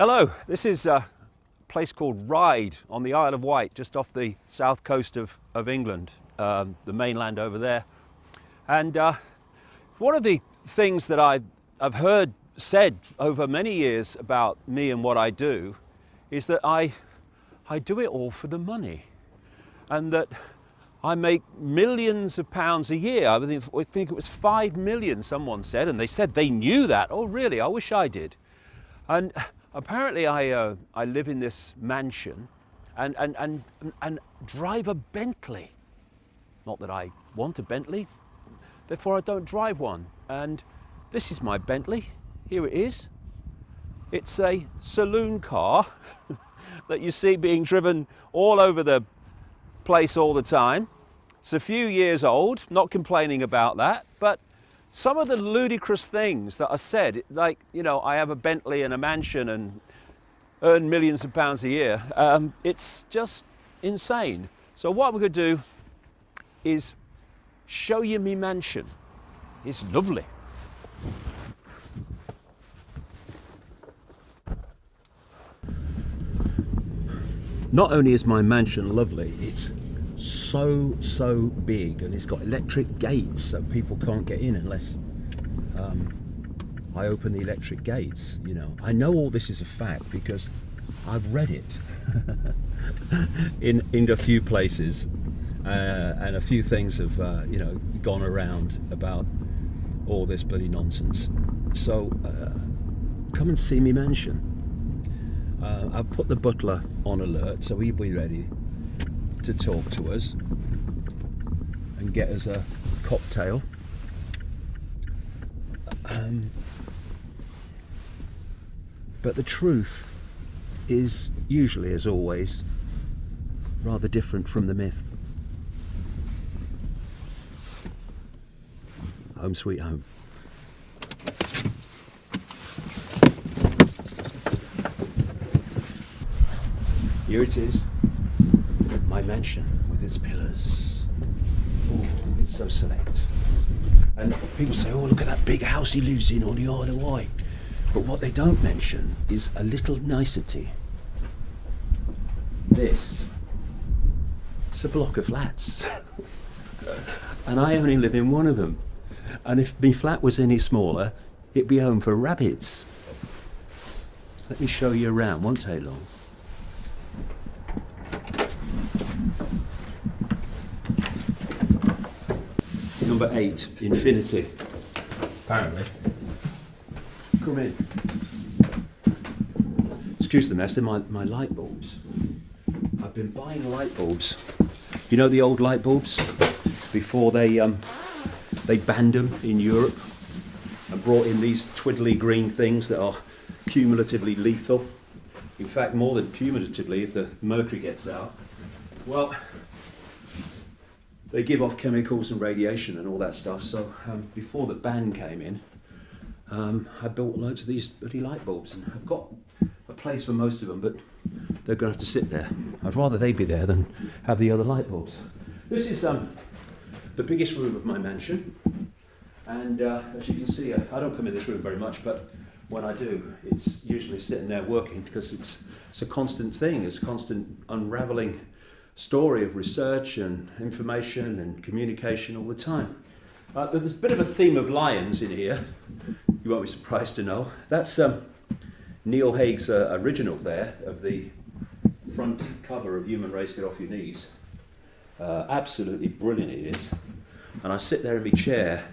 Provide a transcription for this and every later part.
Hello, this is a place called Ryde on the Isle of Wight, just off the south coast of England, the mainland over there. And one of the things that I've heard said over many years about me and what I do is that I do it all for the money, and that I make millions of pounds a year. I think it was 5 million, someone said, and they said they knew that. Oh, really? I wish I did. And apparently I live in this mansion and drive a Bentley. Not that I want a Bentley, therefore I don't drive one. And this is my Bentley. Here it is. It's a saloon car that you see being driven all over the place all the time. It's a few years old, not complaining about that, but some of the ludicrous things that are said, like, you know, I have a Bentley and a mansion and earn millions of pounds a year, it's just insane. So what we're going to do is show you me mansion. It's lovely. Not only is my mansion lovely, it's so big, and it's got electric gates, so people can't get in unless I open the electric gates. You know, I know all this is a fact because I've read it in a few places, and a few things have you know, gone around about all this bloody nonsense. So come and see me mansion. I've put the butler on alert, so he'll be ready to talk to us and get us a cocktail. But the truth is usually, as always, rather different from the myth. Home sweet home. Here it is, my mansion with its pillars. Oh, it's so select. And people say, oh, look at that big house he lives in on the Isle of Wight. But what they don't mention is a little nicety. This, it's a block of flats. And I only live in one of them. And if my flat was any smaller, it'd be home for rabbits. Let me show you around, won't take long. Number 8, Infinity, apparently. Come in. Excuse the mess, they're my light bulbs. I've been buying light bulbs. You know the old light bulbs? Before they banned them in Europe and brought in these twiddly green things that are cumulatively lethal. In fact, more than cumulatively if the mercury gets out. Well, they give off chemicals and radiation and all that stuff. So before the ban came in, I built loads of these bloody light bulbs, and I've got a place for most of them, but they're going to have to sit there. I'd rather they be there than have the other light bulbs. This is the biggest room of my mansion, and as you can see, I don't come in this room very much, but when I do, it's usually sitting there working, because it's a constant thing. It's a constant unravelling story of research and information and communication all the time. There's a bit of a theme of lions in here, you won't be surprised to know. That's Neil Haig's original there, of the front cover of Human Race Get Off Your Knees. Absolutely brilliant it is. And I sit there in my chair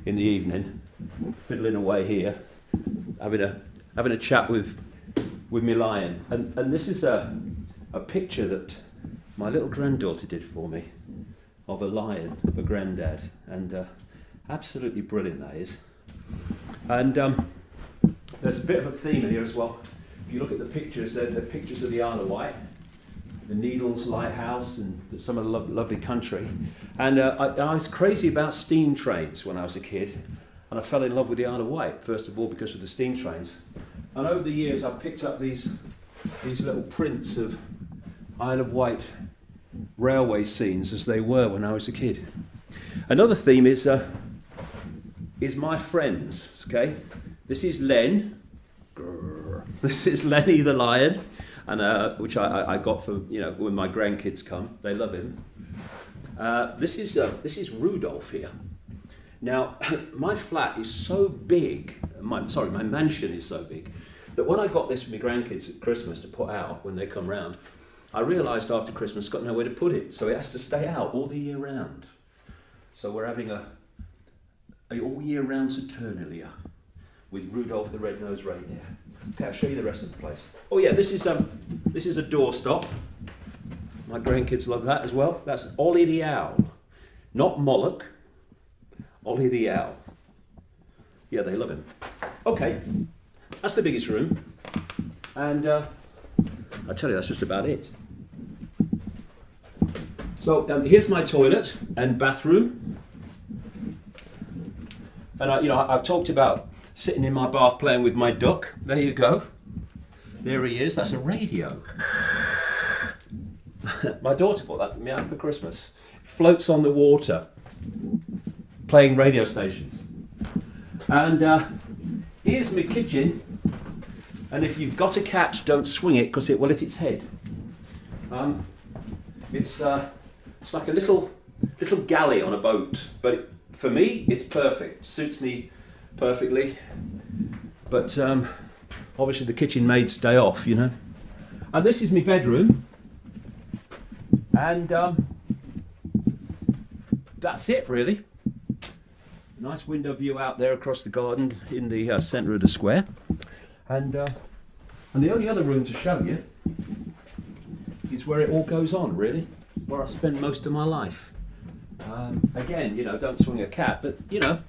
in the evening, fiddling away here, having a chat with my lion. And this is a picture that my little granddaughter did for me of a lion, of a granddad, and absolutely brilliant that is. And there's a bit of a theme in here as well. If you look at the pictures, they're pictures of the Isle of Wight, the Needles Lighthouse, and some of the lovely country. And I was crazy about steam trains when I was a kid, and I fell in love with the Isle of Wight, first of all because of the steam trains. And over the years I've picked up these little prints of Isle of Wight railway scenes as they were when I was a kid. Another theme is my friends, okay? This is Len. Grrr. This is Lenny the lion, and which I got for, you know, when my grandkids come. They love him. This is Rudolph here. Now, my flat is so big. My mansion is so big that when I got this for my grandkids at Christmas to put out when they come round, I realised after Christmas I've got nowhere to put it, so it has to stay out all the year round. So we're having a all year round Saturnalia with Rudolph the Red-Nosed Reindeer. Okay, I'll show you the rest of the place. Oh yeah, this is a doorstop. My grandkids love that as well. That's Ollie the Owl, not Moloch. Ollie the Owl. Yeah, they love him. Okay, that's the biggest room, and I tell you, that's just about it. So here's my toilet and bathroom, and I've talked about sitting in my bath playing with my duck. There you go. There he is. That's a radio. My daughter bought that to me out for Christmas. It floats on the water, playing radio stations. And here's my kitchen. And if you've got a cat, don't swing it because it will hit its head. It's like a little galley on a boat, but for me, it's perfect. Suits me perfectly. But obviously the kitchen maid's day off, you know. And this is my bedroom. And that's it, really. Nice window view out there across the garden in the centre of the square. And the only other room to show you is where it all goes on, really, where I spend most of my life. Again, you know, don't swing a cat, but, you know,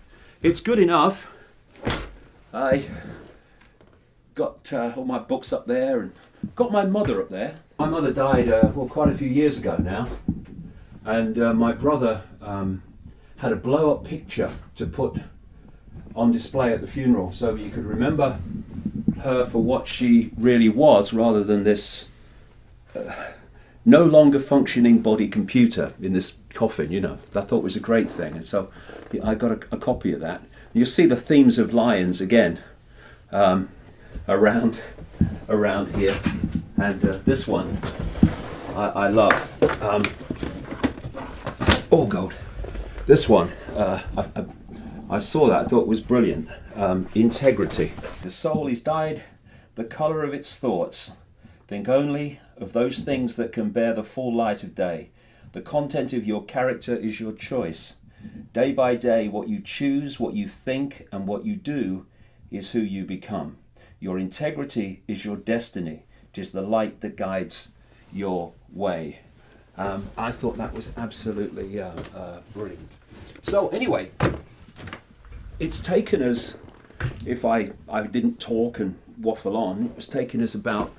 it's good enough. I got all my books up there and got my mother up there. My mother died, well, quite a few years ago now. And my brother had a blow-up picture to put on display at the funeral so you could remember her for what she really was, rather than this no longer functioning body computer in this coffin, you know. I thought it was a great thing, and so I got a copy of that. You'll see the themes of lions again around here, and this one I love. Oh God, this one I saw that, I thought it was brilliant. Integrity. The soul is dyed the colour of its thoughts. Think only of those things that can bear the full light of day. The content of your character is your choice. Day by day, what you choose, what you think, and what you do is who you become. Your integrity is your destiny. It is the light that guides your way. I thought that was absolutely brilliant. So anyway, it's taken us, if I didn't talk and waffle on, it was taking us about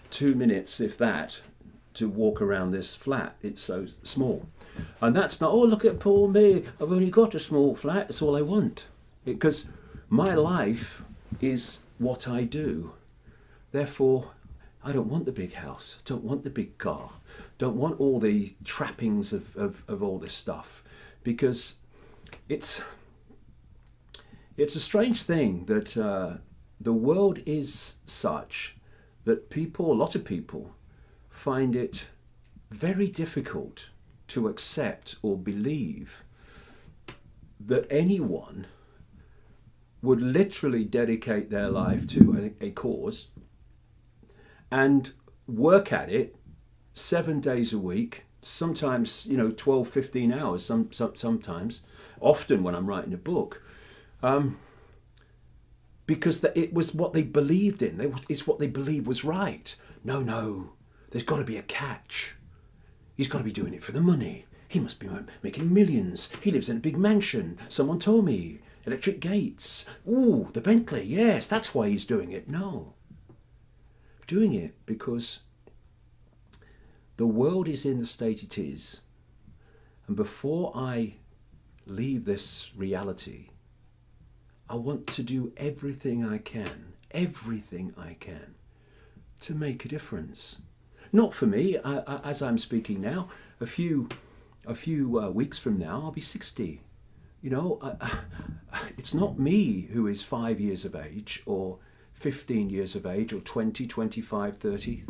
2 minutes, if that, to walk around this flat. It's so small. And that's not, oh, look at poor me, I've only got a small flat, that's all I want. Because my life is what I do. Therefore, I don't want the big house, I don't want the big car, don't want all the trappings of all this stuff. Because it's a strange thing that the world is such that people, a lot of people, find it very difficult to accept or believe that anyone would literally dedicate their life to a cause and work at it 7 days a week, sometimes, 12, 15 hours, sometimes, often when I'm writing a book, because it was what they believed in. It's what they believed was right. No, there's got to be a catch. He's got to be doing it for the money. He must be making millions. He lives in a big mansion. Someone told me. Electric gates. Ooh, the Bentley. Yes, that's why he's doing it. No. Doing it because the world is in the state it is. And before I leave this reality, I want to do everything I can to make a difference. Not for me, as I'm speaking now, a few weeks from now, I'll be 60. It's not me who is 5 years of age or 15 years of age, or 20, 25, 30,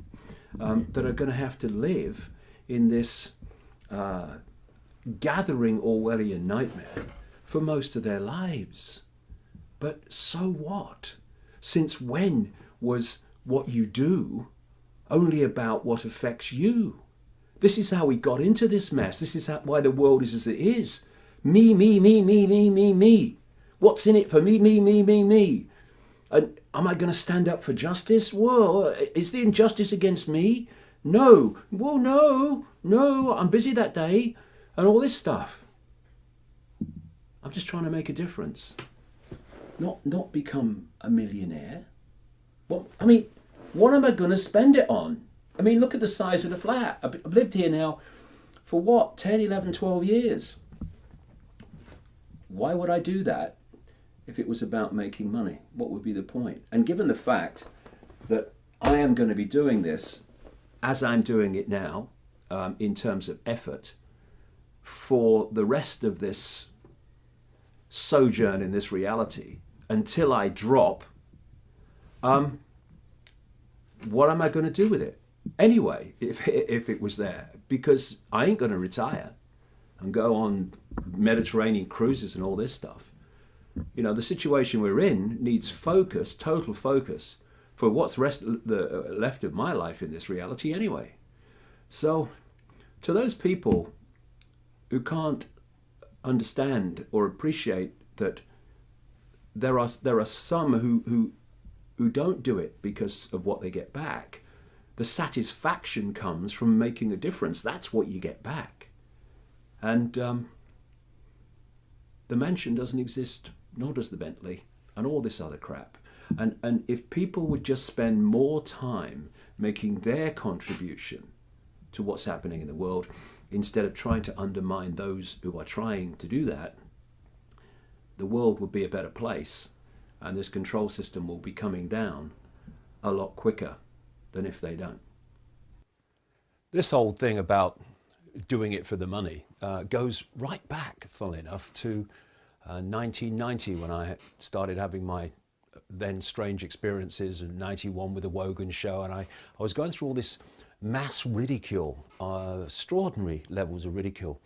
that are going to have to live in this gathering Orwellian nightmare for most of their lives. But so what? Since when was what you do only about what affects you? This is how we got into this mess. This is why the world is as it is. Me, me, me, me, me, me, me. What's in it for me, me, me, me, me? And am I going to stand up for justice? Whoa, is the injustice against me? No. Well, no, I'm busy that day and all this stuff. I'm just trying to make a difference. Not become a millionaire. What am I going to spend it on? I mean, look at the size of the flat. I've lived here now for what, 10, 11, 12 years. Why would I do that if it was about making money? What would be the point? And given the fact that I am going to be doing this as I'm doing it now, in terms of effort, for the rest of this sojourn in this reality, until I drop, what am I going to do with it? Anyway, if it was there, because I ain't going to retire and go on Mediterranean cruises and all this stuff. You know, the situation we're in needs focus, total focus, for what's left of my life in this reality anyway. So, to those people who can't understand or appreciate that there are some who don't do it because of what they get back. The satisfaction comes from making a difference. That's what you get back. And the mansion doesn't exist, nor does the Bentley, and all this other crap. And if people would just spend more time making their contribution to what's happening in the world, instead of trying to undermine those who are trying to do that, the world would be a better place, and this control system will be coming down a lot quicker than if they don't. This whole thing about doing it for the money goes right back, funnily enough, to 1990, when I started having my then strange experiences, in 91 with the Wogan show, and I was going through all this mass ridicule, extraordinary levels of ridicule.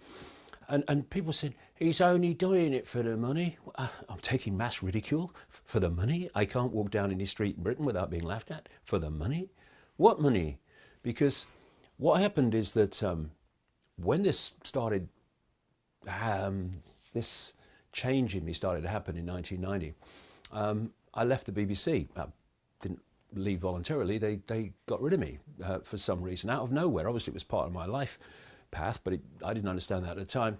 And people said, he's only doing it for the money. I'm taking mass ridicule for the money? I can't walk down any street in Britain without being laughed at for the money? What money? Because what happened is that when this started, this change in me started to happen in 1990, I left the BBC. I didn't leave voluntarily. They got rid of me for some reason, out of nowhere. Obviously, it was part of my life path, but I didn't understand that at the time.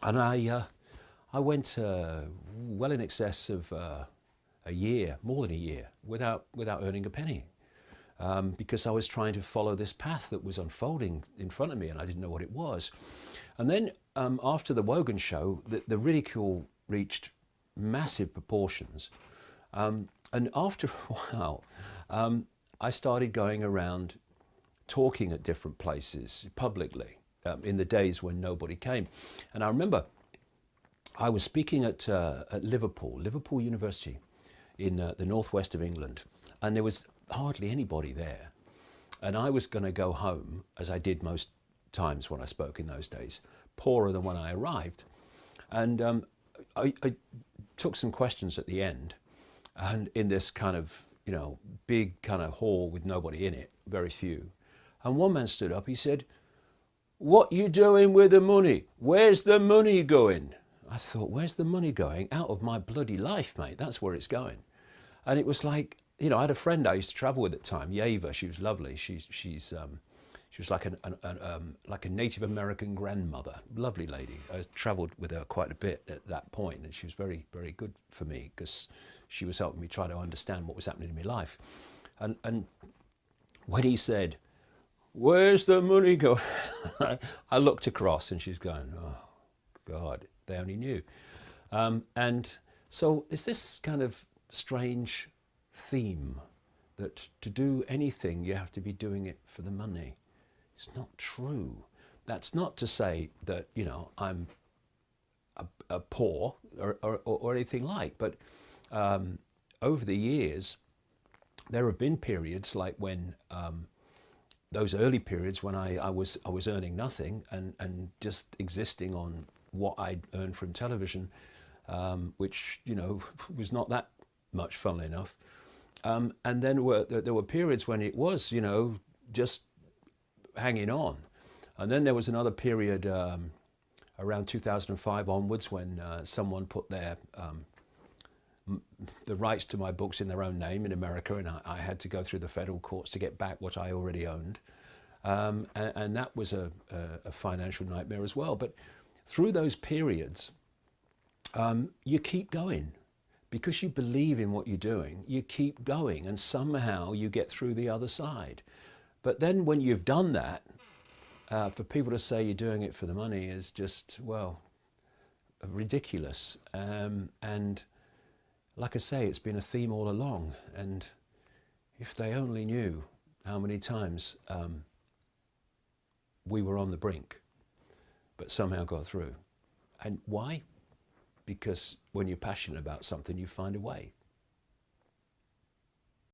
And I went well in excess of a year, more than a year, without earning a penny, because I was trying to follow this path that was unfolding in front of me, and I didn't know what it was. And then after the Wogan show, the ridicule reached massive proportions. And after a while, I started going around talking at different places publicly in the days when nobody came. And I remember I was speaking at Liverpool University in the northwest of England, and there was hardly anybody there. And I was going to go home, as I did most times when I spoke in those days, poorer than when I arrived. And I took some questions at the end, and in this kind of, you know, big kind of hall with nobody in it, very few. And one man stood up, he said, "What you doing with the money? Where's the money going?" I thought, where's the money going? Out of my bloody life, mate. That's where it's going. And it was like, you know, I had a friend I used to travel with at the time, Yeva. She was lovely. She was like a Native American grandmother, lovely lady. I travelled with her quite a bit at that point, and she was very, very good for me because she was helping me try to understand what was happening in my life. And when he said, "Where's the money going?" I looked across, and she's going, "Oh God, they only knew." And so it's this kind of strange theme that to do anything you have to be doing it for the money. It's not true. That's not to say that, you know, I'm a poor or anything like, but over the years there have been periods like when those early periods when I was earning nothing and just existing on what I'd earned from television, which was not that much, funnily enough. And then there were periods when it was just hanging on, and then there was another period around 2005 onwards when someone put the rights to my books in their own name in America, and I had to go through the federal courts to get back what I already owned, and that was a financial nightmare as well. But through those periods, you keep going because you believe in what you're doing. You keep going, and somehow you get through the other side. But then when you've done that, for people to say you're doing it for the money is just, well, ridiculous. And like I say, it's been a theme all along. And if they only knew how many times we were on the brink, but somehow got through. And why? Because when you're passionate about something, you find a way.